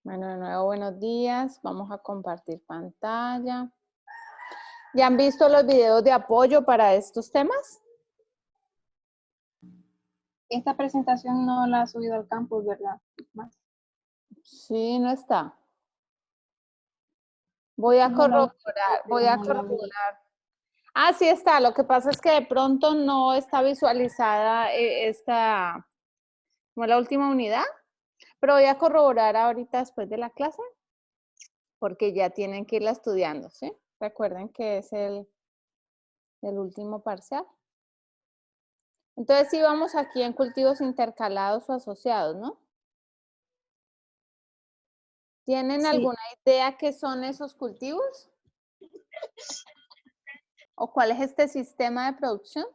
Bueno, de nuevo, buenos días. Vamos a compartir pantalla. ¿Ya han visto los videos de apoyo para estos temas? Esta presentación no la ha subido al campus, ¿verdad? Sí, no está. Voy a No la he corroborar. Ah, sí está. Lo que pasa es que de pronto no está visualizada como la última unidad, pero voy a corroborar ahorita después de la clase, porque ya tienen que irla estudiando, ¿sí? Recuerden que es el último parcial. Entonces sí vamos aquí en cultivos intercalados o asociados, ¿no? ¿Tienen Sí. alguna idea qué son esos cultivos? ¿O cuál es este sistema de producción?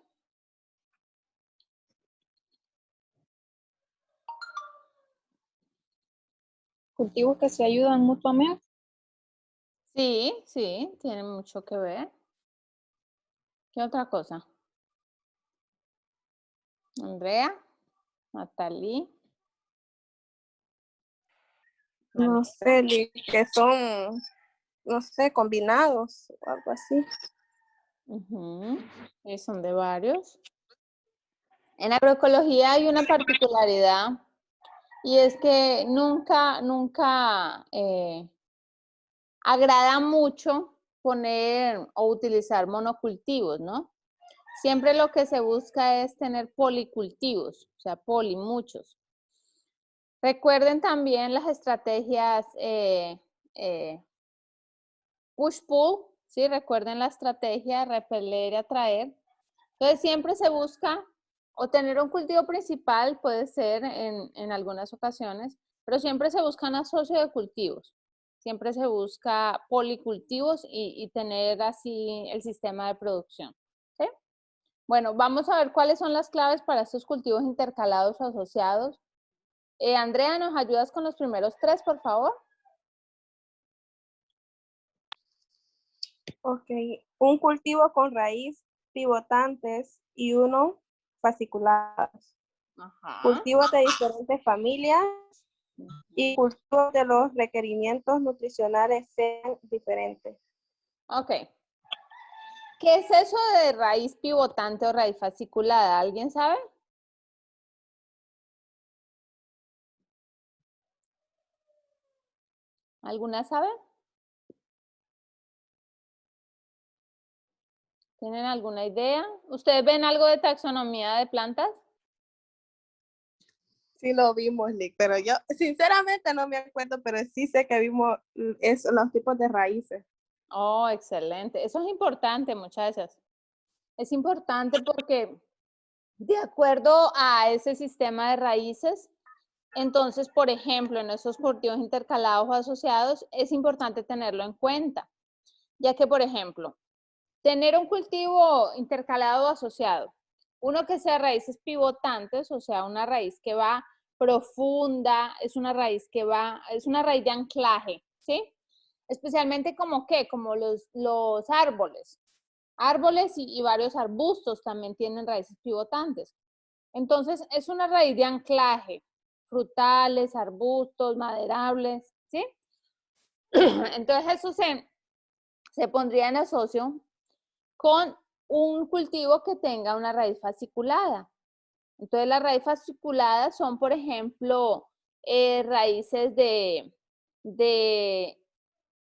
Cultivos que se ayudan mutuamente. Sí, sí, tiene mucho que ver. ¿Qué otra cosa? Andrea, Natalie. No sé, que son, no sé, combinados o algo así. Y son de varios. En agroecología hay una particularidad y es que nunca agrada mucho poner o utilizar monocultivos, ¿no? Siempre lo que se busca es tener policultivos, o sea, muchos. Recuerden también las estrategias push-pull, ¿sí? Recuerden la estrategia repeler y atraer. Entonces, siempre se busca o tener un cultivo principal, puede ser en algunas ocasiones, pero siempre se busca un asocio de cultivos. Siempre se busca policultivos y tener así el sistema de producción. ¿Sí? Bueno, vamos a ver cuáles son las claves para estos cultivos intercalados o asociados. Andrea, ¿nos ayudas con los primeros tres, por favor? Ok, un cultivo con raíz pivotantes y uno fasciculados. Ajá. Cultivos de diferentes familias y cultivos de los requerimientos nutricionales sean diferentes. Ok. ¿Qué es eso de raíz pivotante o raíz fasciculada? ¿Alguien sabe? ¿Alguna sabe? ¿Tienen alguna idea? ¿Ustedes ven algo de taxonomía de plantas? Sí lo vimos, Lick, pero yo sinceramente no me acuerdo, pero sí sé que vimos los tipos de raíces. Oh, excelente. Eso es importante, muchachas. Es importante porque de acuerdo a ese sistema de raíces, entonces, por ejemplo, en esos cultivos intercalados o asociados, es importante tenerlo en cuenta, ya que, por ejemplo, tener un cultivo intercalado o asociado, uno que sea raíces pivotantes, o sea, una raíz que va profunda, es una raíz de anclaje, ¿sí? Especialmente como qué, como los árboles. Árboles y varios arbustos también tienen raíces pivotantes. Entonces, es una raíz de anclaje, frutales, arbustos, maderables, ¿sí? Entonces, eso se pondría en asocio con un cultivo que tenga una raíz fasciculada. Entonces, las raíces fasciculadas son, por ejemplo, raíces de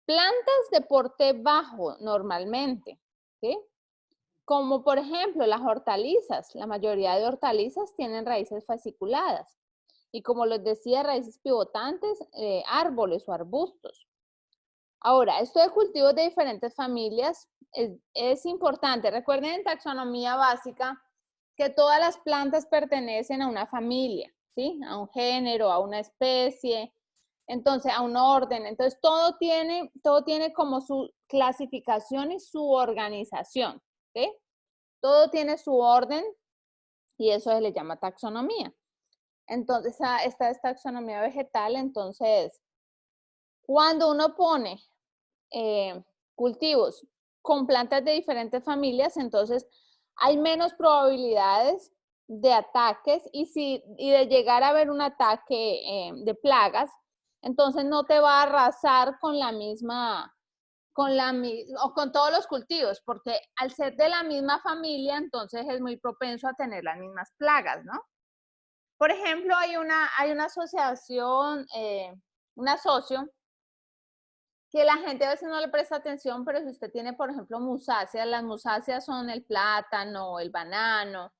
plantas de porte bajo normalmente, ¿sí? Como por ejemplo las hortalizas. La mayoría de hortalizas tienen raíces fasciculadas. Y como les decía, raíces pivotantes, árboles o arbustos. Ahora, esto de cultivos de diferentes familias es importante. Recuerden en taxonomía básica que todas las plantas pertenecen a una familia, ¿sí? A un género, a una especie, entonces a un orden. Entonces todo tiene como su clasificación y su organización, ¿sí? Todo tiene su orden y eso se le llama taxonomía. Entonces, esta es taxonomía vegetal. Entonces, cuando uno pone cultivos con plantas de diferentes familias, entonces hay menos probabilidades de ataques y de llegar a haber un ataque de plagas, entonces no te va a arrasar con la misma, o con todos los cultivos, porque al ser de la misma familia, entonces es muy propenso a tener las mismas plagas, ¿no? Por ejemplo, hay una asociación, un asocio, que la gente a veces no le presta atención, pero si usted tiene, por ejemplo, musáceas, las musáceas son el plátano, el banano.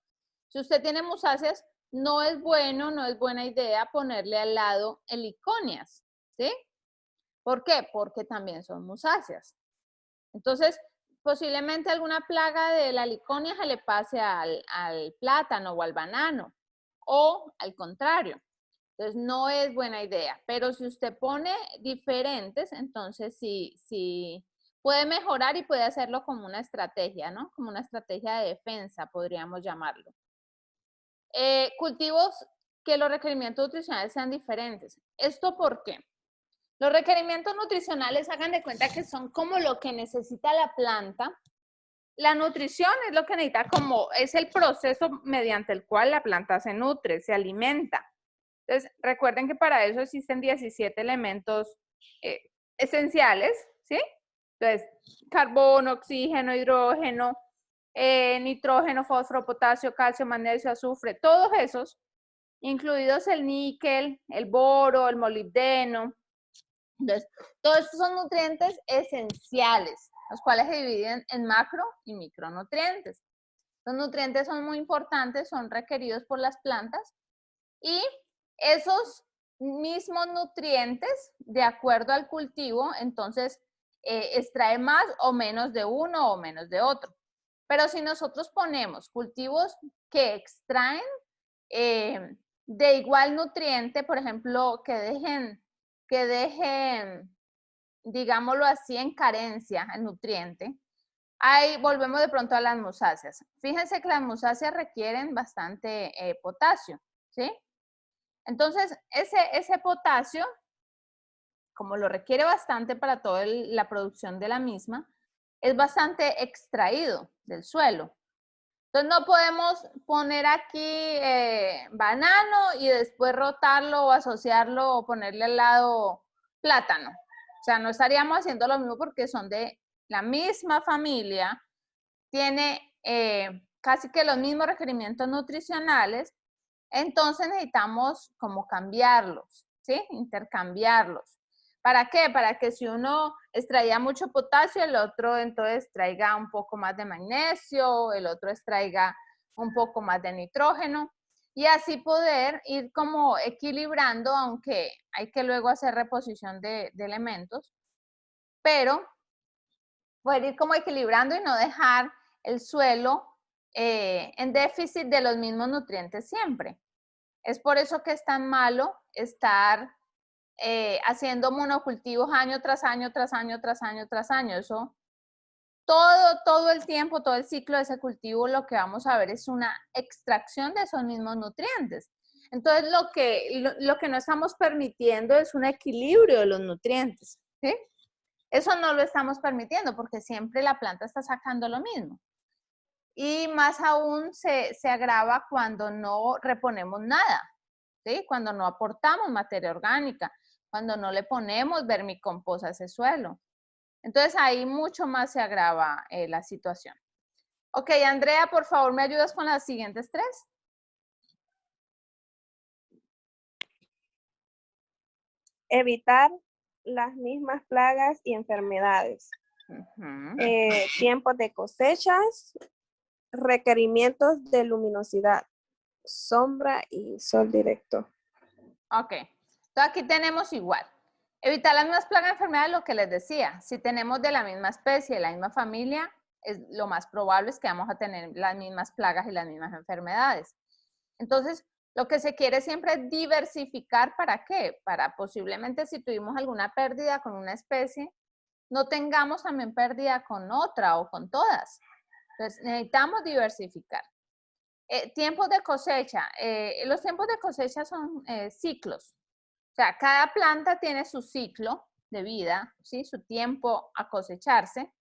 Si usted tiene musáceas, no es bueno, no es buena idea ponerle al lado heliconias, ¿sí? ¿Por qué? Porque también son musáceas. Entonces, posiblemente alguna plaga de la heliconia se le pase al plátano o al banano, o al contrario. Entonces, no es buena idea, pero si usted pone diferentes, entonces sí puede mejorar y puede hacerlo como una estrategia, ¿no? Como una estrategia de defensa, podríamos llamarlo. Cultivos que los requerimientos nutricionales sean diferentes. ¿Esto por qué? Los requerimientos nutricionales, hagan de cuenta que son como lo que necesita la planta. La nutrición es lo que necesita, como es el proceso mediante el cual la planta se nutre, se alimenta. Entonces, recuerden que para eso existen 17 elementos esenciales, ¿sí? Entonces, carbono, oxígeno, hidrógeno, nitrógeno, fósforo, potasio, calcio, magnesio, azufre, todos esos, incluidos el níquel, el boro, el molibdeno. Entonces, todos estos son nutrientes esenciales, los cuales se dividen en macro y micronutrientes. Los nutrientes son muy importantes, son requeridos por las plantas y esos mismos nutrientes, de acuerdo al cultivo, entonces extrae más o menos de uno o menos de otro. Pero si nosotros ponemos cultivos que extraen de igual nutriente, por ejemplo, que dejen, digámoslo así, en carencia el nutriente, ahí volvemos de pronto a las musáceas. Fíjense que las musáceas requieren bastante potasio, ¿sí? Entonces, ese potasio, como lo requiere bastante para toda la producción de la misma, es bastante extraído del suelo. Entonces, no podemos poner aquí banano y después rotarlo o asociarlo o ponerle al lado plátano. O sea, no estaríamos haciendo lo mismo porque son de la misma familia, tiene casi que los mismos requerimientos nutricionales, entonces necesitamos como cambiarlos, ¿sí? Intercambiarlos. ¿Para qué? Para que si uno extraía mucho potasio, el otro entonces extraiga un poco más de magnesio, el otro extraiga un poco más de nitrógeno y así poder ir como equilibrando, aunque hay que luego hacer reposición de elementos, pero poder ir como equilibrando y no dejar el suelo en déficit de los mismos nutrientes siempre. Es por eso que es tan malo estar haciendo monocultivos año tras año, tras año, tras año, tras año. Eso, todo el tiempo, todo el ciclo de ese cultivo, lo que vamos a ver es una extracción de esos mismos nutrientes. Entonces, lo que no estamos permitiendo es un equilibrio de los nutrientes, ¿sí? Eso no lo estamos permitiendo porque siempre la planta está sacando lo mismo. Y más aún se agrava cuando no reponemos nada, ¿sí? Cuando no aportamos materia orgánica, cuando no le ponemos vermicompost a ese suelo. Entonces ahí mucho más se agrava la situación. Ok, Andrea, por favor, ¿me ayudas con las siguientes tres? Evitar las mismas plagas y enfermedades. Tiempos de cosechas, requerimientos de luminosidad, sombra y sol directo. Ok, entonces aquí tenemos igual. Evitar las mismas plagas y enfermedades, lo que les decía. Si tenemos de la misma especie, de la misma familia, lo más probable es que vamos a tener las mismas plagas y las mismas enfermedades. Entonces, lo que se quiere siempre es diversificar. ¿Para qué? Para posiblemente si tuvimos alguna pérdida con una especie, no tengamos también pérdida con otra o con todas. Entonces, necesitamos diversificar. Tiempos de cosecha. Los tiempos de cosecha son ciclos. O sea, cada planta tiene su ciclo de vida, ¿sí? Su tiempo a cosecharse.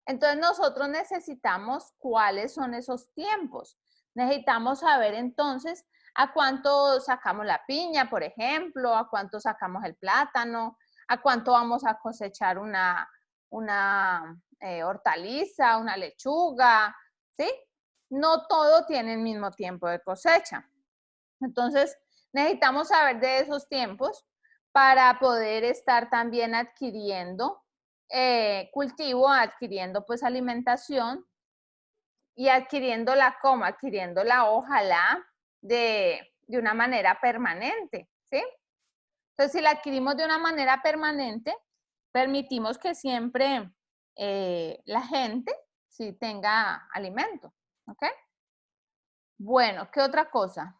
Entonces, nosotros necesitamos cuáles son esos tiempos. Necesitamos saber entonces ¿A cuánto sacamos la piña, por ejemplo? ¿A cuánto sacamos el plátano? ¿A cuánto vamos a cosechar una hortaliza, una lechuga? ¿Sí? No todo tiene el mismo tiempo de cosecha. Entonces, necesitamos saber de esos tiempos para poder estar también adquiriendo cultivo, adquiriendo pues alimentación y adquiriéndola como, adquiriéndola ojalá de una manera permanente, ¿sí? Entonces, si la adquirimos de una manera permanente, permitimos que siempre la gente sí tenga alimento, ¿ok? Bueno, ¿qué otra cosa?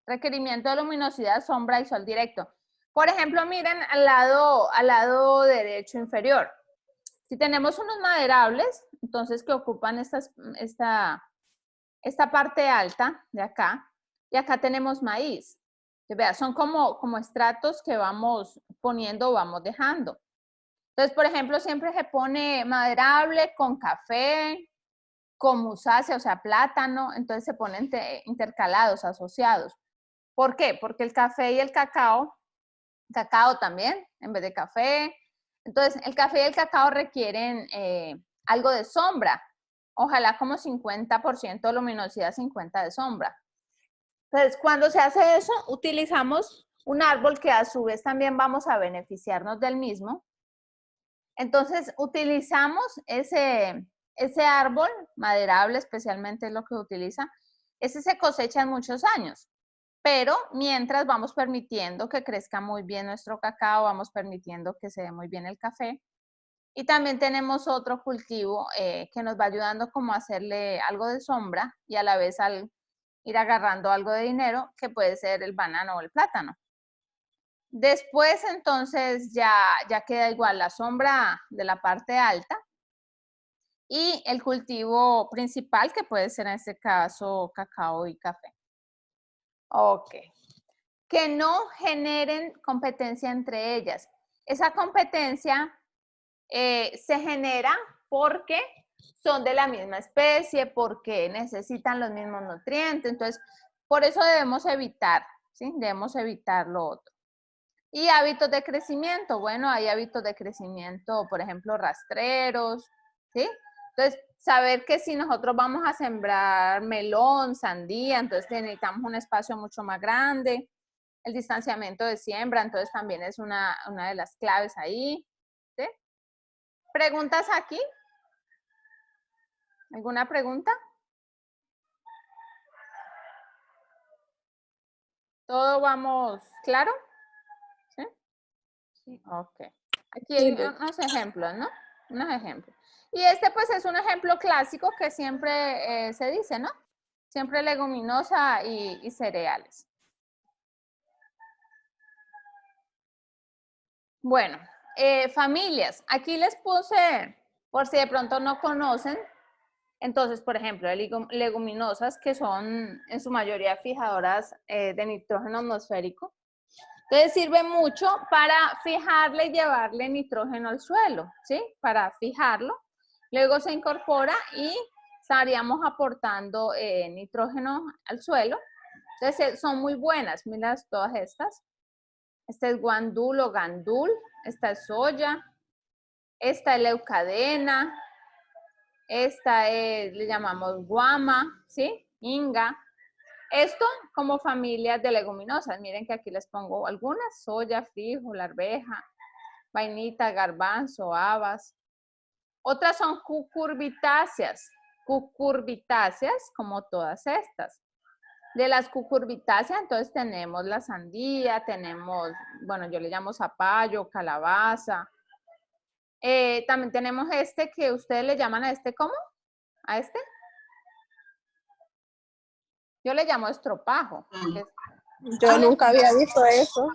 Requerimiento de luminosidad, sombra y sol directo. Por ejemplo, miren al lado derecho inferior. Si tenemos unos maderables, entonces que ocupan esta parte alta de acá, y acá tenemos maíz. Vea, son como estratos que vamos poniendo o vamos dejando. Entonces, por ejemplo, siempre se pone maderable con café, con musácea, o sea, plátano, entonces se ponen intercalados, asociados. ¿Por qué? Porque el café y el cacao también, en vez de café. Entonces, el café y el cacao requieren algo de sombra. Ojalá como 50% de luminosidad, 50% de sombra. Entonces, cuando se hace eso, utilizamos un árbol que a su vez también vamos a beneficiarnos del mismo. Entonces, utilizamos ese árbol maderable, especialmente es lo que utiliza. Ese se cosecha en muchos años. Pero mientras vamos permitiendo que crezca muy bien nuestro cacao, vamos permitiendo que se dé muy bien el café. Y también tenemos otro cultivo que nos va ayudando como a hacerle algo de sombra y a la vez al ir agarrando algo de dinero, que puede ser el banano o el plátano. Después entonces ya queda igual la sombra de la parte alta y el cultivo principal, que puede ser en este caso cacao y café. Ok. Que no generen competencia entre ellas. Esa competencia se genera porque son de la misma especie, porque necesitan los mismos nutrientes. Entonces, por eso debemos evitar, ¿sí? Debemos evitar lo otro. Y hábitos de crecimiento. Bueno, hay hábitos de crecimiento, por ejemplo, rastreros, ¿sí? Entonces, saber que si nosotros vamos a sembrar melón, sandía, entonces necesitamos un espacio mucho más grande. El distanciamiento de siembra, entonces también es una de las claves ahí. ¿Sí? ¿Preguntas aquí? ¿Alguna pregunta? ¿Todo vamos claro? ¿Sí? Sí. Ok. Aquí hay unos ejemplos, ¿no? Unos ejemplos. Y este pues es un ejemplo clásico que siempre se dice, ¿no? Siempre leguminosa y cereales. Bueno, familias. Aquí les puse, por si de pronto no conocen, entonces, por ejemplo, leguminosas que son en su mayoría fijadoras de nitrógeno atmosférico. Entonces sirve mucho para fijarle y llevarle nitrógeno al suelo, ¿sí? Para fijarlo. Luego se incorpora y estaríamos aportando nitrógeno al suelo. Entonces son muy buenas, mira todas estas. Esta es guandul o gandul, esta es soya, esta es leucadena, esta es, le llamamos guama, ¿sí? Inga. Esto como familias de leguminosas. Miren que aquí les pongo algunas: soya, frijol, arveja, vainita, garbanzo, habas. Otras son cucurbitáceas. Cucurbitáceas, como todas estas. De las cucurbitáceas, entonces tenemos la sandía, tenemos, bueno, yo le llamo zapallo, calabaza. También tenemos este que ustedes le llaman a este, ¿cómo? ¿A este? Yo le llamo estropajo. Yo nunca había visto eso.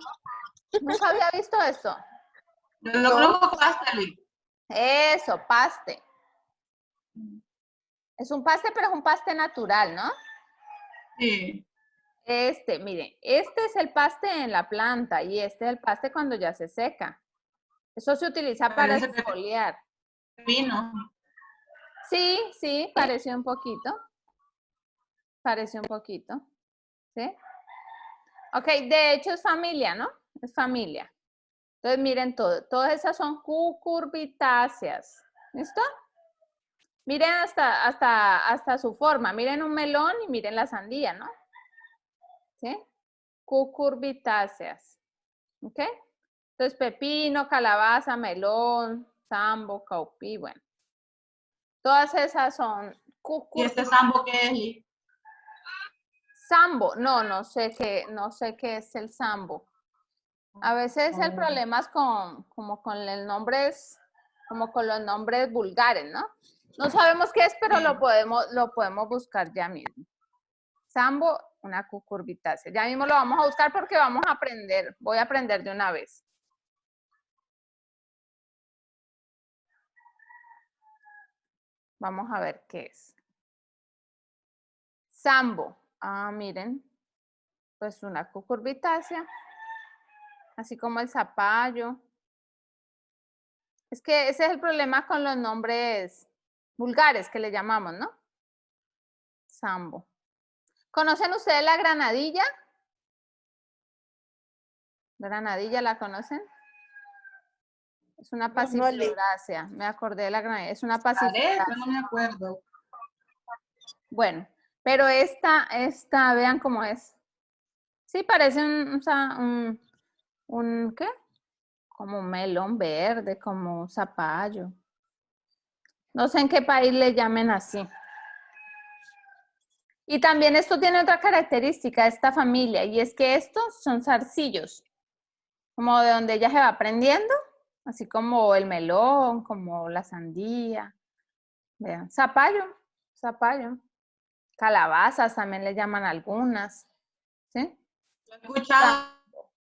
¿Nunca había visto esto? Yo lo conozco paste. Eso, paste. Es un paste, pero es un paste natural, ¿no? Sí. Miren, este es el paste en la planta y este es el paste cuando ya se seca. Eso se utiliza para exfoliar. Vino. Sí, sí, pareció un poquito. Pareció un poquito. ¿Sí? Ok, de hecho es familia, ¿no? Es familia. Entonces miren todo, todas esas son cucurbitáceas. ¿Listo? Miren hasta su forma. Miren un melón y miren la sandía, ¿no? ¿Sí? Cucurbitáceas. ¿Ok? Entonces pepino, calabaza, melón, sambo, caupí, bueno. Todas esas son ¿Y este sambo qué es, Liz? Sambo, no sé qué es el sambo. A veces el problema es como con el nombres, como con los nombres vulgares, ¿no? No sabemos qué es, pero lo podemos buscar ya mismo. Sambo, una cucurbitácea. Ya mismo lo vamos a buscar porque vamos a aprender. Voy a aprender de una vez. Vamos a ver qué es. Sambo. Ah, miren. Pues una cucurbitácea. Así como el zapallo. Es que ese es el problema con los nombres vulgares que le llamamos, ¿no? Sambo. ¿Conocen ustedes la granadilla? ¿Granadilla la conocen? Es una pasifilorácea. Me acordé de la granadilla. Es una Parece, pasifilorácea. no me acuerdo. Bueno, pero esta, vean cómo es. Sí, parece un ¿qué? Como un melón verde, como un zapallo. No sé en qué país le llamen así. Y también esto tiene otra característica, esta familia, y es que estos son zarcillos, como de donde ella se va aprendiendo, así como el melón, como la sandía. Vean, zapallo, calabazas también le llaman algunas, ¿sí? Yo he escuchado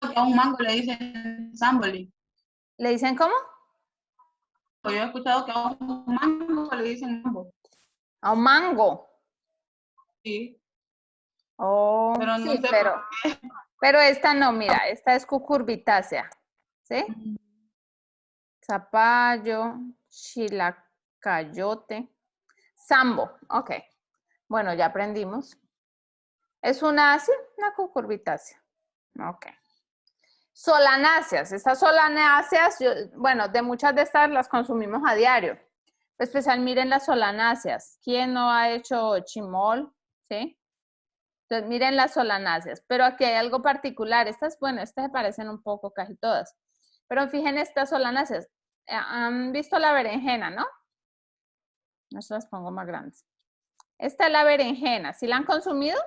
que a un mango le dicen samboli. ¿Le dicen cómo? Yo he escuchado que a un mango le dicen mambo. A un mango. Sí, Oh, pero no sí, sé pero esta no, mira, esta es cucurbitácea, ¿sí? Zapallo, chilacayote, sambo, ok. Bueno, ya aprendimos. Es una cucurbitácea, ok. Solanáceas, estas solanáceas, bueno, de muchas de estas las consumimos a diario. Especial, miren las solanáceas. ¿Quién no ha hecho chimol? ¿Sí? Entonces, miren las solanáceas. Pero aquí hay algo particular. Estas, bueno, estas se parecen un poco casi todas. Pero fíjense estas solanáceas. Han visto la berenjena, ¿no? No se las pongo más grandes. Esta es la berenjena. ¿Sí la han consumido?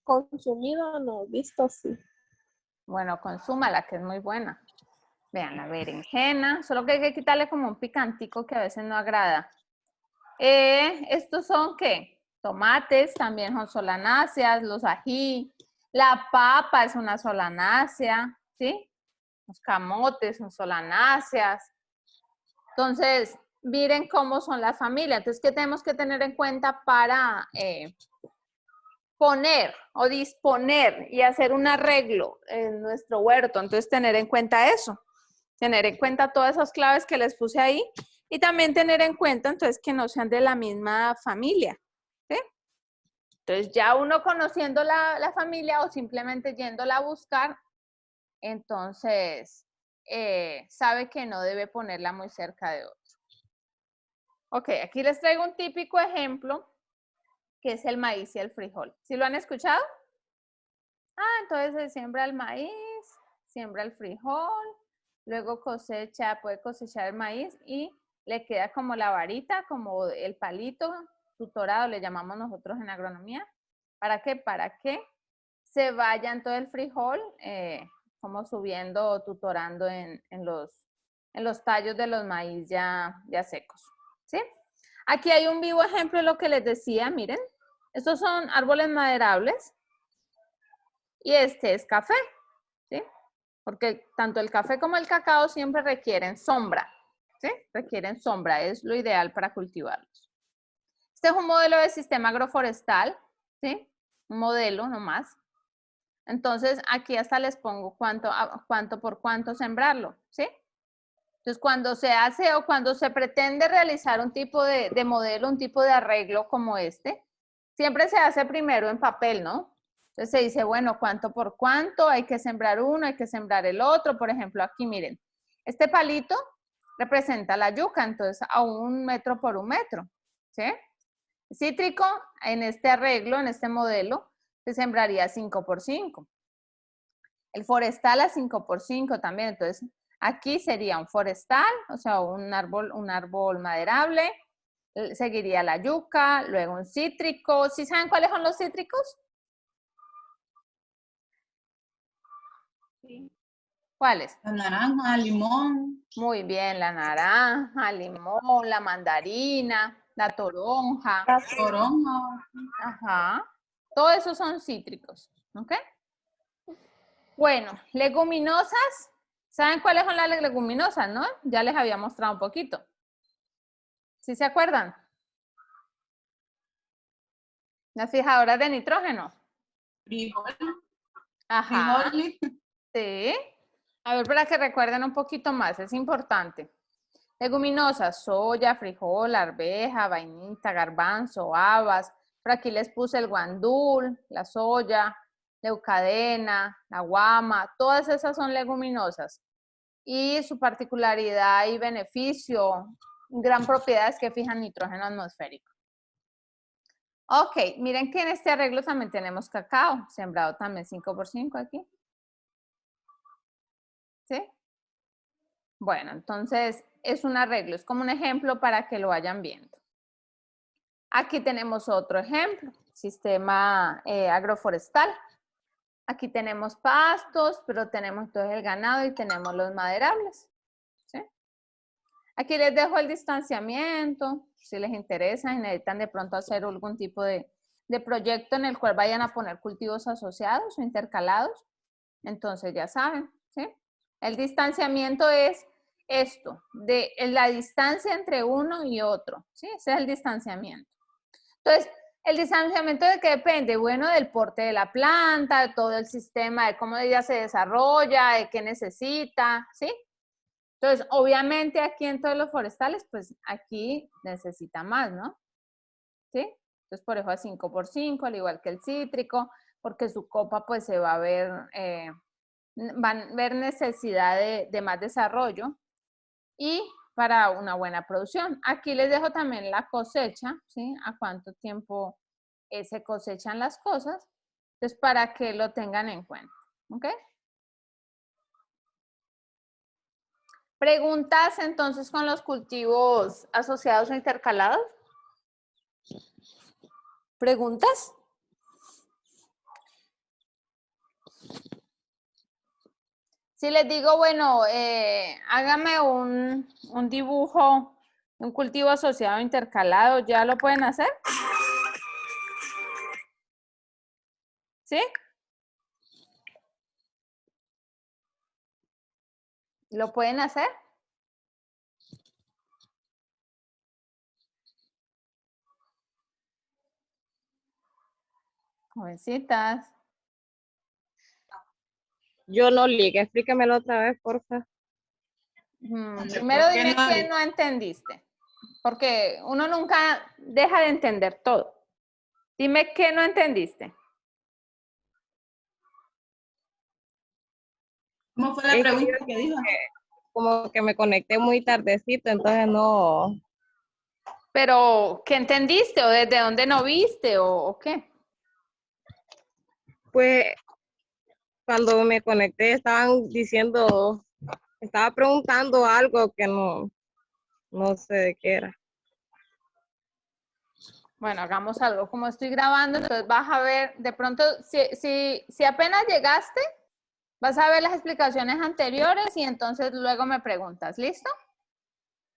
Consumido, no, visto sí. Bueno, consúmala, que es muy buena. Vean, la berenjena. Solo que hay que quitarle como un picantico que a veces no agrada. Estos son, ¿qué? Tomates, también son solanáceas, los ají. La papa es una solanácea, ¿sí? Los camotes son solanáceas. Entonces, miren cómo son las familias. Entonces, ¿qué tenemos que tener en cuenta para poner o disponer y hacer un arreglo en nuestro huerto? Entonces, tener en cuenta eso. Tener en cuenta todas esas claves que les puse ahí y también tener en cuenta, entonces, que no sean de la misma familia. ¿Sí? Entonces, ya uno conociendo la familia o simplemente yéndola a buscar, entonces sabe que no debe ponerla muy cerca de otro. Ok, aquí les traigo un típico ejemplo que es el maíz y el frijol. ¿Sí lo han escuchado? Ah, entonces se siembra el maíz, siembra el frijol, luego cosecha, puede cosechar el maíz y le queda como la varita, como el palito tutorado, le llamamos nosotros en agronomía. ¿Para qué? Para que se vayan todo el frijol como subiendo o tutorando en los tallos de los maíz ya secos. ¿Sí? Aquí hay un vivo ejemplo de lo que les decía, miren. Estos son árboles maderables y este es café, ¿sí? Porque tanto el café como el cacao siempre requieren sombra, ¿sí? Requieren sombra, es lo ideal para cultivarlos. Este es un modelo de sistema agroforestal, ¿sí? Un modelo nomás. Entonces, aquí hasta les pongo cuánto por cuánto sembrarlo, ¿sí? Entonces, cuando se hace o cuando se pretende realizar un tipo de modelo, un tipo de arreglo como este, siempre se hace primero en papel, ¿no? Entonces se dice, bueno, ¿cuánto por cuánto? Hay que sembrar uno, hay que sembrar el otro. Por ejemplo, aquí miren, este palito representa la yuca, entonces a 1 metro por 1 metro, ¿sí? Cítrico, en este arreglo, en este modelo, se sembraría 5 por 5. El forestal a 5 por 5 también, entonces aquí sería un forestal, o sea, un árbol maderable, seguiría la yuca, luego un cítrico. ¿Sí saben cuáles son los cítricos? Sí. ¿Cuáles? La naranja, limón, Muy bien, la naranja, limón, la mandarina, la toronja. toronja. Ajá. Todos esos son cítricos, ¿ok? Bueno, leguminosas. ¿Saben cuáles son las leguminosas, no? Ya les había mostrado un poquito. ¿Sí se acuerdan? Las fijadoras de nitrógeno. Frijol, Ajá. frijoles, Sí. A ver, para que recuerden un poquito más, es importante. Leguminosas, soya, frijol, arveja, vainita, garbanzo, habas. Por aquí les puse el guandul, la soya, leucadena, la guama. Todas esas son leguminosas. Y su particularidad y beneficio, gran propiedad es que fijan nitrógeno atmosférico. Ok, miren que en este arreglo también tenemos cacao, sembrado también 5 por 5 aquí. ¿Sí? Bueno, entonces es un arreglo, es como un ejemplo para que lo vayan viendo. Aquí tenemos otro ejemplo, sistema agroforestal. Aquí tenemos pastos, pero tenemos todo el ganado y tenemos los maderables. ¿Sí? Aquí les dejo el distanciamiento, si les interesa y necesitan de pronto hacer algún tipo de proyecto en el cual vayan a poner cultivos asociados o intercalados. Entonces ya saben, ¿sí? El distanciamiento es esto, de la distancia entre uno y otro, ¿sí? Ese es el distanciamiento. Entonces, ¿el distanciamiento de qué depende? Bueno, del porte de la planta, de todo el sistema, de cómo ella se desarrolla, de qué necesita, ¿sí? Entonces, obviamente aquí en todos los forestales, pues aquí necesita más, ¿no? ¿Sí? Entonces, por eso a 5 por 5, al igual que el cítrico, porque su copa pues se va a ver, van a ver necesidad de más desarrollo y para una buena producción. Aquí les dejo también la cosecha, ¿sí? A cuánto tiempo se cosechan las cosas, entonces para que lo tengan en cuenta, ¿ok? ¿Preguntas entonces con los cultivos asociados o intercalados? ¿Preguntas? Si les digo, bueno, hágame un dibujo, un cultivo asociado intercalado, ¿ya lo pueden hacer? ¿Sí? ¿Lo pueden hacer? Jovencitas. Yo no ligue, explícamelo otra vez, porfa. Primero dime qué no entendiste, porque uno nunca deja de entender todo. Dime qué no entendiste. ¿Cómo fue la Es pregunta que dijo? como que me conecté muy tardecito, entonces no. Pero, ¿qué entendiste? ¿O desde dónde no viste? ¿O qué? Pues cuando me conecté estaban diciendo, estaba preguntando algo que no sé de qué era. Bueno, hagamos algo. Como estoy grabando, entonces vas a ver, de pronto, si apenas llegaste, vas a ver las explicaciones anteriores y entonces luego me preguntas, ¿listo?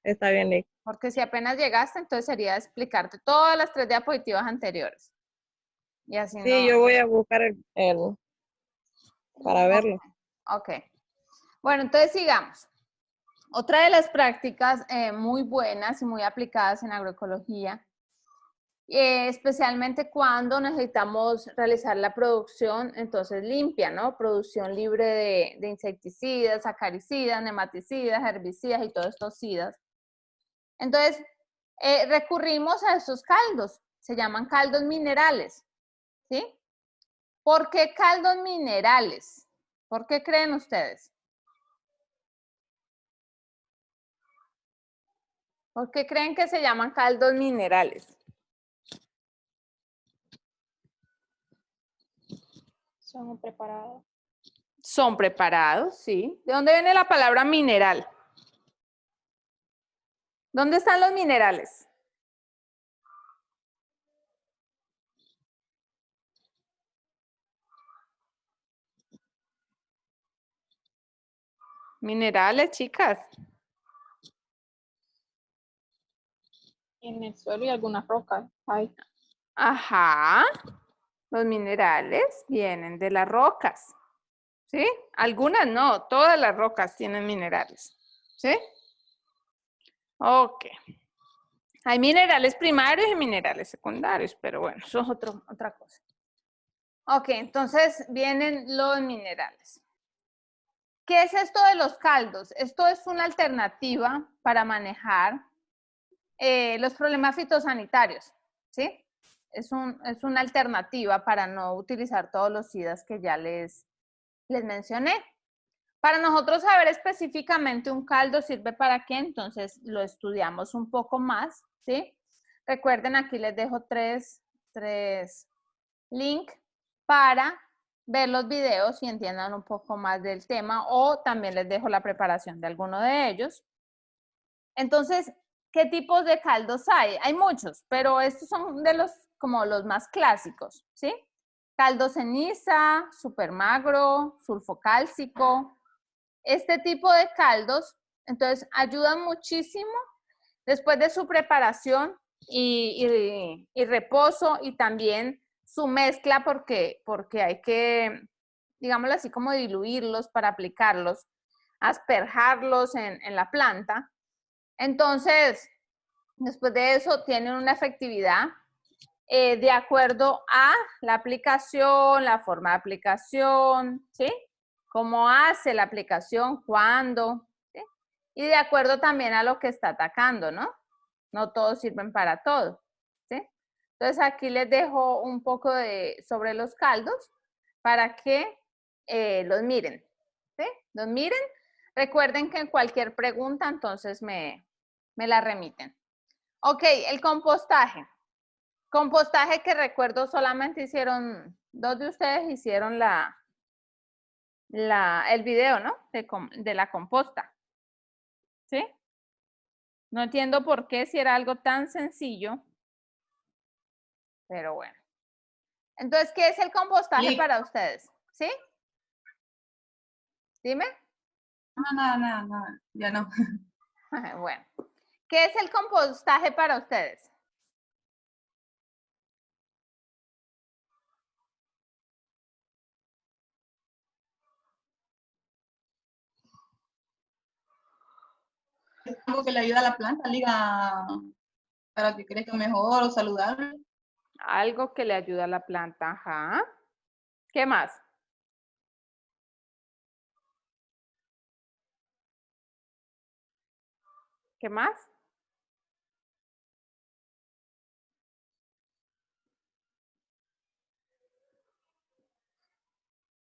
Está bien, Nick. Porque si apenas llegaste, entonces sería explicarte todas las 3 diapositivas anteriores. Y así Sí, no. yo voy a buscar el para verlo. Ok. Bueno, entonces sigamos. Otra de las prácticas muy buenas y muy aplicadas en agroecología, especialmente cuando necesitamos realizar la producción, entonces limpia, ¿no? Producción libre de insecticidas, acaricidas, nematicidas, herbicidas y todos estos sidas. Entonces, recurrimos a estos caldos, se llaman caldos minerales, ¿sí? ¿Por qué caldos minerales? ¿Por qué creen ustedes? ¿Por qué creen que se llaman caldos minerales? Son preparados. Son preparados, sí. ¿De dónde viene la palabra mineral? ¿Dónde están los minerales? Minerales, chicas. En el suelo y algunas rocas hay. Ajá. Los minerales vienen de las rocas. ¿Sí? Algunas no, todas las rocas tienen minerales. ¿Sí? Ok. Hay minerales primarios y minerales secundarios, pero bueno, eso es otra cosa. Ok, entonces vienen los minerales. ¿Qué es esto de los caldos? Esto es una alternativa para manejar los problemas fitosanitarios, ¿sí? Es una alternativa para no utilizar todos los SIDAs que ya les mencioné. Para nosotros saber específicamente un caldo sirve para qué, entonces lo estudiamos un poco más, ¿sí? Recuerden, aquí les dejo tres links para ver los videos y entiendan un poco más del tema, o también les dejo la preparación de alguno de ellos. Entonces, ¿qué tipos de caldos hay? Hay muchos, pero estos son de como los más clásicos, ¿sí? Caldo ceniza, supermagro, sulfocálcico. Este tipo de caldos, entonces, ayudan muchísimo después de su preparación y reposo, y también su mezcla, porque hay que, digámoslo así, como diluirlos para aplicarlos, asperjarlos en la planta. Entonces, después de eso, tienen una efectividad de acuerdo a la aplicación, la forma de aplicación, ¿sí? Cómo hace la aplicación, cuándo, ¿sí? Y de acuerdo también a lo que está atacando, ¿no? No todos sirven para todo, ¿sí? Entonces aquí les dejo un poco sobre los caldos para que los miren, ¿sí? Los miren. Recuerden que en cualquier pregunta, entonces me la remiten. Ok, el compostaje. Compostaje, que recuerdo solamente hicieron, 2 de ustedes hicieron el video, ¿no? De la composta. ¿Sí? No entiendo por qué, si era algo tan sencillo, pero bueno. Entonces, ¿qué es el compostaje Sí. para ustedes? ¿Sí? Dime. No, ya no. Bueno. ¿Qué es el compostaje para ustedes? Es algo que le ayuda a la planta, liga, para que crezca mejor o saludable. Algo que le ayuda a la planta, ajá. ¿Qué más? ¿Qué más?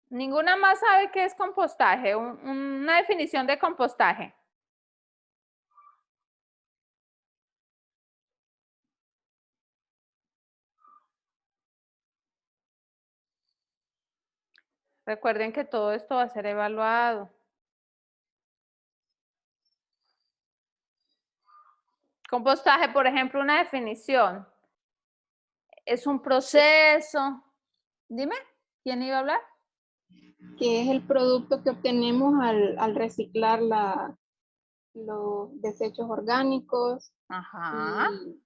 Ninguna más sabe qué es compostaje, una definición de compostaje. Recuerden que todo esto va a ser evaluado. Compostaje, por ejemplo, una definición. Es un proceso. Dime, ¿quién iba a hablar? Que es el producto que obtenemos al reciclar los desechos orgánicos, Ajá. y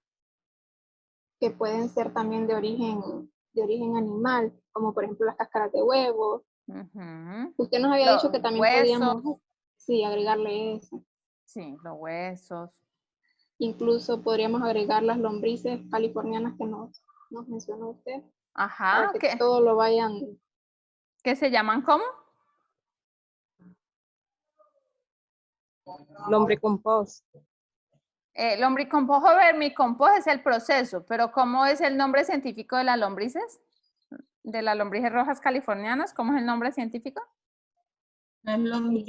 que pueden ser también de origen animal, como por ejemplo las cáscaras de huevos. Ujú. Usted nos había dicho Los que también huesos. podíamos, sí, agregarle eso. Sí, los huesos. Incluso podríamos agregar las lombrices californianas que nos mencionó usted, para Ajá. que todo lo vayan. ¿Qué se llaman cómo? Lombricompost. Lombricompost o vermicompost es el proceso, pero ¿cómo es el nombre científico de las lombrices? de las lombrices rojas californianas? ¿Cómo es el nombre científico? ¿No es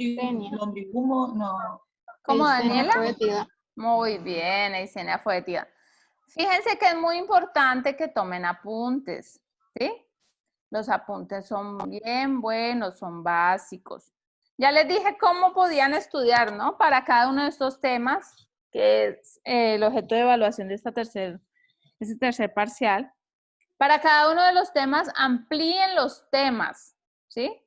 Eisenia. lombrigumo? No. ¿Cómo, Eisenia Daniela? foetida. Muy bien, Eisenia foetida. Fíjense que es muy importante que tomen apuntes, ¿sí? Los apuntes son bien buenos, son básicos. Ya les dije cómo podían estudiar, ¿no? Para cada uno de estos temas, que es el objeto de evaluación de este tercer parcial. Para cada uno de los temas, amplíen los temas, ¿sí?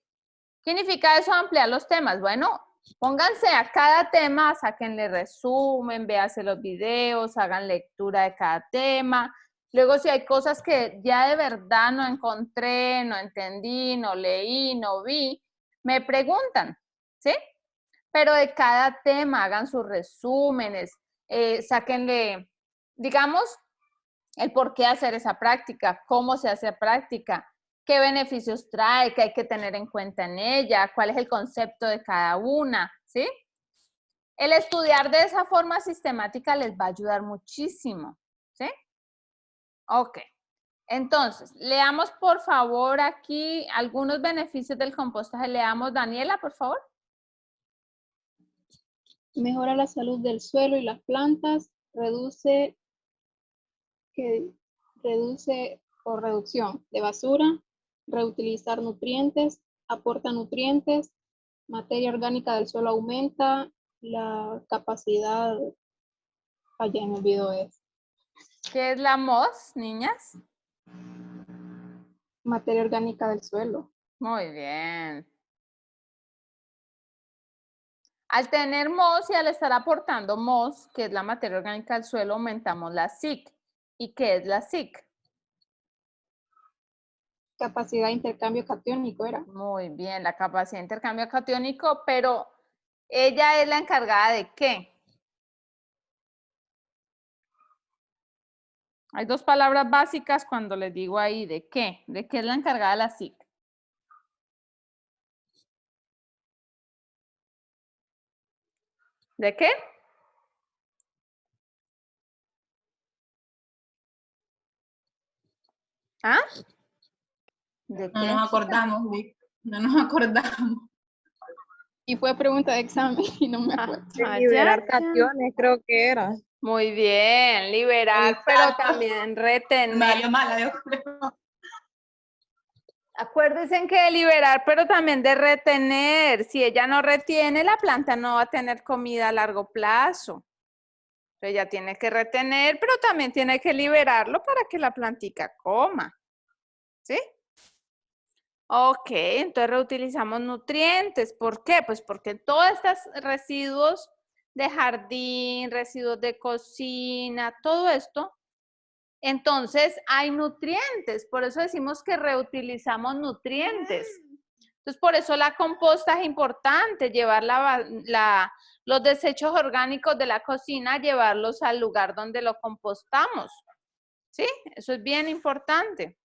¿Qué significa eso, ampliar los temas? Bueno, pónganse a cada tema, sáquenle resumen, véanse los videos, hagan lectura de cada tema. Luego, si hay cosas que ya de verdad no encontré, no entendí, no leí, no vi, me preguntan, ¿sí? Pero de cada tema hagan sus resúmenes, sáquenle, digamos, el por qué hacer esa práctica, cómo se hace práctica, qué beneficios trae, qué hay que tener en cuenta en ella, cuál es el concepto de cada una, ¿sí? El estudiar de esa forma sistemática les va a ayudar muchísimo, ¿sí? Ok. Entonces, leamos por favor aquí algunos beneficios del compostaje. Leamos, Daniela, por favor. Mejora la salud del suelo y las plantas, reducción de basura, reutilizar nutrientes, aporta nutrientes, materia orgánica del suelo aumenta, la capacidad, allá me olvidó eso, ¿Qué es la MOS, niñas? materia orgánica del suelo. Muy bien. Al tener MOS y al estar aportando MOS, que es la materia orgánica del suelo, aumentamos la SIC. ¿Y qué es la SIC? Capacidad de intercambio catiónico era. Muy bien, la capacidad de intercambio catiónico, pero ¿ella es la encargada de qué? Hay dos palabras básicas cuando les digo ahí, ¿de qué? ¿De qué es la encargada la SIC? ¿De qué? ¿Ah? ¿De No qué? nos acordamos, Vic. No nos acordamos. Y fue pregunta de examen y no me acuerdo. Ah, Liberar ya. cationes, creo que era. Muy bien, liberar, pero Exacto. también Me retener. valió mala, yo creo. Acuérdense que de liberar, pero también de retener. Si ella no retiene, la planta no va a tener comida a largo plazo. Entonces ella tiene que retener, pero también tiene que liberarlo para que la plantica coma. ¿Sí? Ok, entonces reutilizamos nutrientes. ¿Por qué? Pues porque todos estos residuos de jardín, residuos de cocina, todo esto, entonces hay nutrientes. Por eso decimos que reutilizamos nutrientes. Entonces, por eso la composta es importante, llevar los desechos orgánicos de la cocina, llevarlos al lugar donde lo compostamos. ¿Sí? Eso es bien importante.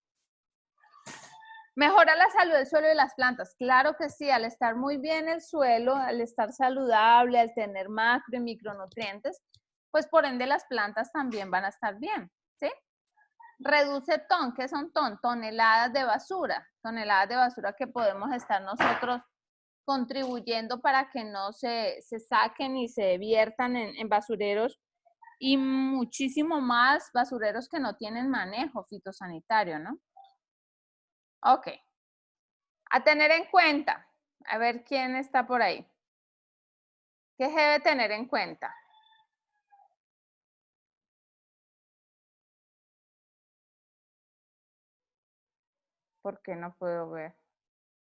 Mejora la salud del suelo y las plantas. Claro que sí, al estar muy bien el suelo, al estar saludable, al tener macro y micronutrientes, pues por ende las plantas también van a estar bien, ¿sí? Reduce ¿qué son toneladas de basura que podemos estar nosotros contribuyendo para que no se saquen y se viertan en basureros y muchísimo más basureros que no tienen manejo fitosanitario, ¿no? Ok. A tener en cuenta, a ver quién está por ahí. ¿Qué se debe tener en cuenta? ¿Por qué no puedo ver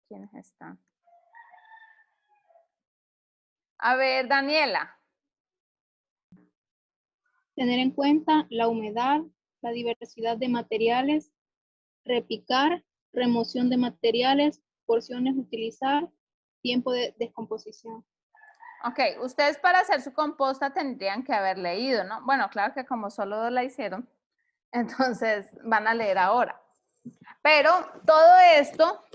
quiénes están? A ver, Daniela. Tener en cuenta la humedad, la diversidad de materiales, repicar, remoción de materiales, porciones utilizar, tiempo de descomposición. Ok, ustedes para hacer su composta tendrían que haber leído, ¿no? Bueno, claro que como solo dos la hicieron, entonces van a leer ahora. Pero todo esto,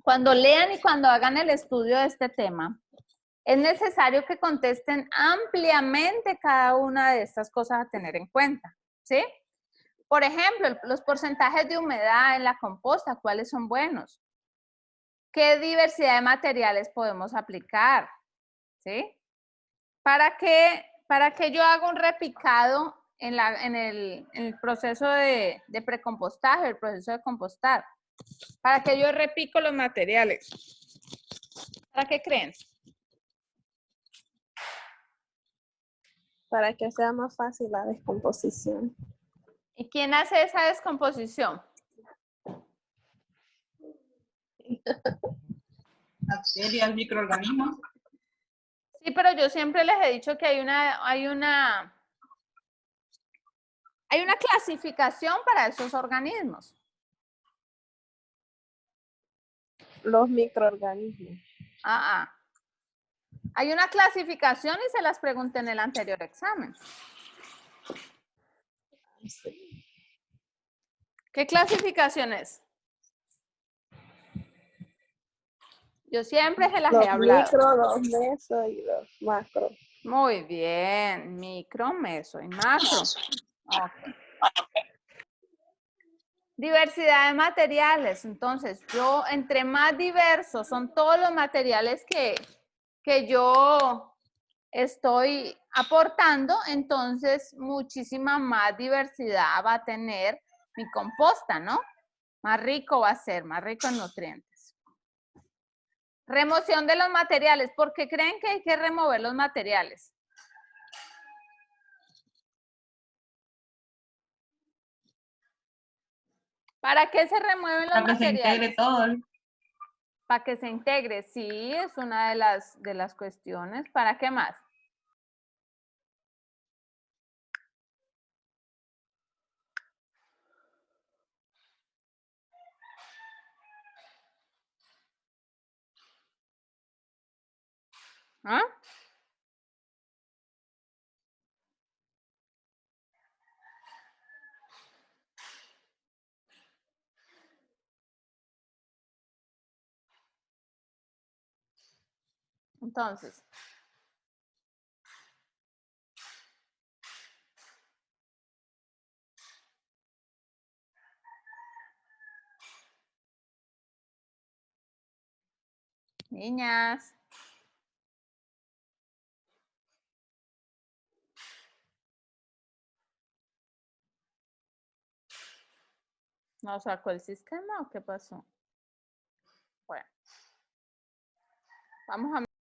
cuando lean y cuando hagan el estudio de este tema, es necesario que contesten ampliamente cada una de estas cosas a tener en cuenta, ¿sí? Por ejemplo, los porcentajes de humedad en la composta, ¿cuáles son buenos? ¿Qué diversidad de materiales podemos aplicar? ¿Sí? ¿Para qué yo hago un repicado en el proceso de precompostaje, el proceso de compostar? ¿Para qué yo repico los materiales? ¿Para qué creen? Para que sea más fácil la descomposición. ¿Y quién hace esa descomposición? Bacterias, microorganismos. Sí, pero yo siempre les he dicho que hay una clasificación para esos organismos. Los microorganismos. Hay una clasificación y se las pregunté en el anterior examen. ¿Qué clasificación es? Yo siempre se las he hablado. Los micro, los meso y los macro. Muy bien. Micro, meso y macro. Ok. Diversidad de materiales. Entonces, yo, entre más diversos son todos los materiales que yo estoy aportando, entonces muchísima más diversidad va a tener mi composta, ¿no? Más rico va a ser, más rico en nutrientes. Remoción de los materiales. ¿Por qué creen que hay que remover los materiales? ¿Para qué se remueven los Para que se materiales? integre todo. Para que se integre, sí, es una de las cuestiones. ¿Para qué más? ¿Ah? Entonces, niñas. ¿No sacó el sistema o qué pasó? Bueno, vamos a